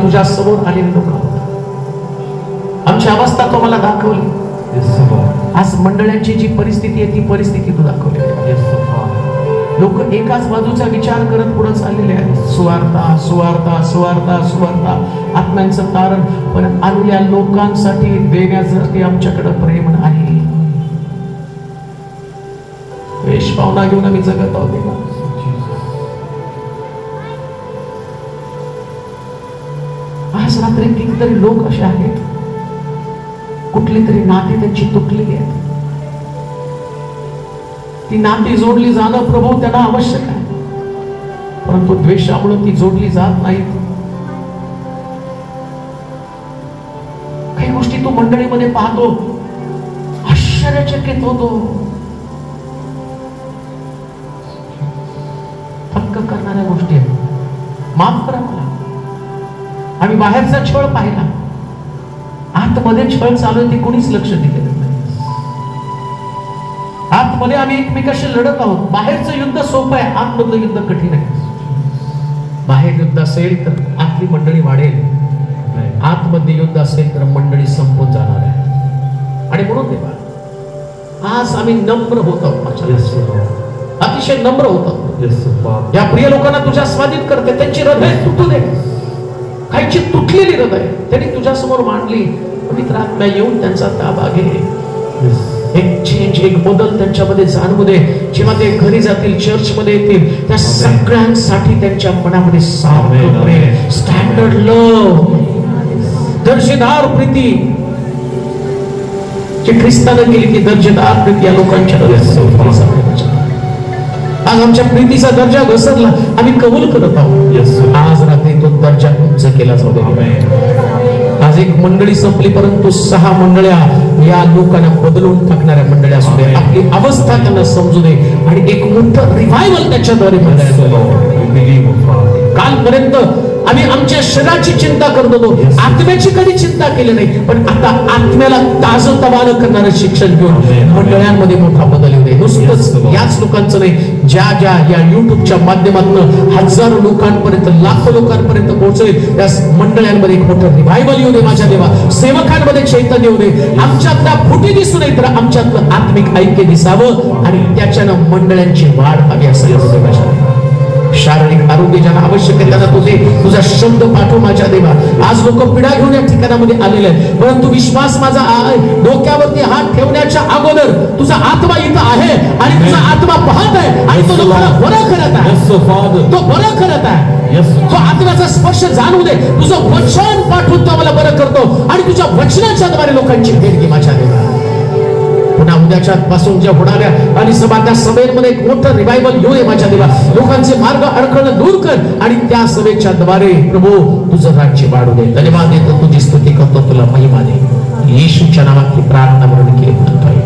तुझ्या समोर आलेले लोक आमची अवस्था तो मला दाखवली. आज मंडळांची जी परिस्थिती आहे ती परिस्थिती तू दाखवली. लोक एकाच बाजूचा विचार करत पुढे चाललेले आहेत. सुवार्ता सुवार्ता सुवार्ता सुवार्ता आत्म्यांचं तारण, पण आलेल्या लोकांसाठी देण्यासाठी आमच्याकडे प्रेम नाही. वेश पावना घेऊन आम्ही जगत आहोत. आज रात्री कितीतरी लोक असे आहेत, कुठली तरी नाती त्यांची तुटलेली आहेत. ती नाती जोडली जाणं प्रभू त्यांना आवश्यक आहे, परंतु द्वेषामुळे ती जोडली जात नाहीत. काही गोष्टी तू मंडळीमध्ये पाहतो, आश्चर्यचकित होतो. थक्क करणाऱ्या गोष्टी आहेत. माफ करा मला, आम्ही बाहेरचा छळ पाहिला, आतमध्ये छळ चालू आहे ते कोणीच लक्ष दिलेलं नाही. आतमध्ये आम्ही एकमेकाशी लढत आहोत. बाहेरचं युद्ध सोपं आहे, आतमधलं युद्ध कठीण आहे. बाहेर युद्ध असेल तर आतली मंडळी वाढेल, आतमध्ये युद्ध असेल तर मंडळी संपून जाणार आहे. आणि म्हणून देवा आज आम्ही नम्र होत आहोत, अतिशय नम्र होत आहोत. या प्रिय लोकांना तुझ्या स्वाधीन करते, त्यांची हृदय तुटू दे. काहीची तुटलेली हृदय त्यांनी तुझ्या समोर मांडली. पवित्र आत्मा येऊन त्यांचा ताबा घे. एक चेंज, एक बदल त्यांच्यामध्ये जाणवू दे. जेव्हा ते घरी जातील, चर्च मध्ये येतील, त्या सगळ्यांसाठी त्यांच्या मनामध्ये स्टँडर्ड लव, दर्जेदार प्रीती जी ख्रिस्तानं केली, ती दर्जेदार प्रीती या लोकांच्या आज आमच्या प्रीतीचा दर्जा घसरला, आम्ही कबूल करत आहोत. आज रात्री तो दर्जा उंच केला जाऊ दे. आज एक मंडळी संपली, परंतु 6 मंडळ्या या लोकांना बदलून टाकणाऱ्या मंडळ्या असू दे. आपली अवस्था त्यांना समजू दे आणि एक मोठं रिव्हायवल त्याच्याद्वारे कालपर्यंत आम्ही आमच्या शरीराची चिंता करत होतो, आत्म्याची कधी चिंता केली नाही, पण आता आत्म्याला ताजंतवानं करणारं शिक्षण घेऊन मंडळांमध्ये मोठा बदल येऊ दे. नुसतंच याच लोकांचं नाही, ज्या ज्या या युट्यूबच्या माध्यमातून हजारो लोकांपर्यंत, लाखो लोकांपर्यंत पोहोचेल, त्या मंडळांमध्ये एक मोठं रिव्हायवल येऊ दे. माझ्या देवा, सेवकांमध्ये चैतन्य येऊ दे. आमच्यातला फुटी दिसू नये, तर आमच्यातलं आत्मिक ऐक्य दिसावं आणि त्याच्यानं मंडळांची वाढ हवी असेल. शारीरिक आरोग्य ज्यांना आवश्यक आहे त्यांना तुझा शब्द पाठव माझ्या देवा. आज लोक पिढा घेऊन या ठिकाणामध्ये आलेले आहेत, परंतु विश्वास माझा डोक्यावरती हात ठेवण्याच्या अगोदर तुझा आत्मा इथं आहे आणि तुझा आत्मा पाहत आहे आणि तो लोकांना बरं करत आहे. तो बरं करत आहे. तो आत्म्याचा स्पर्श जाणू दे. तुझं वचन पाठवून तो आम्हाला बरं करतो आणि तुझ्या वचनाच्या द्वारे लोकांची भेट घे माझ्या देवा. पुन्हा उद्याच्या पासून ज्या होणाऱ्या आणि सभा सभेमध्ये एक मोठं रिवायवल येऊ दे माझ्या देवा. लोकांचे मार्ग अडखळणं दूर कर आणि त्या सभेच्या द्वारे प्रभू तुझं राज्य वाढू दे. धन्यवाद देतो, तुझी स्तुती करतो, तुला महिमा दे. येशूच्या नावात प्रार्थना म्हणून केली म्हणतोय.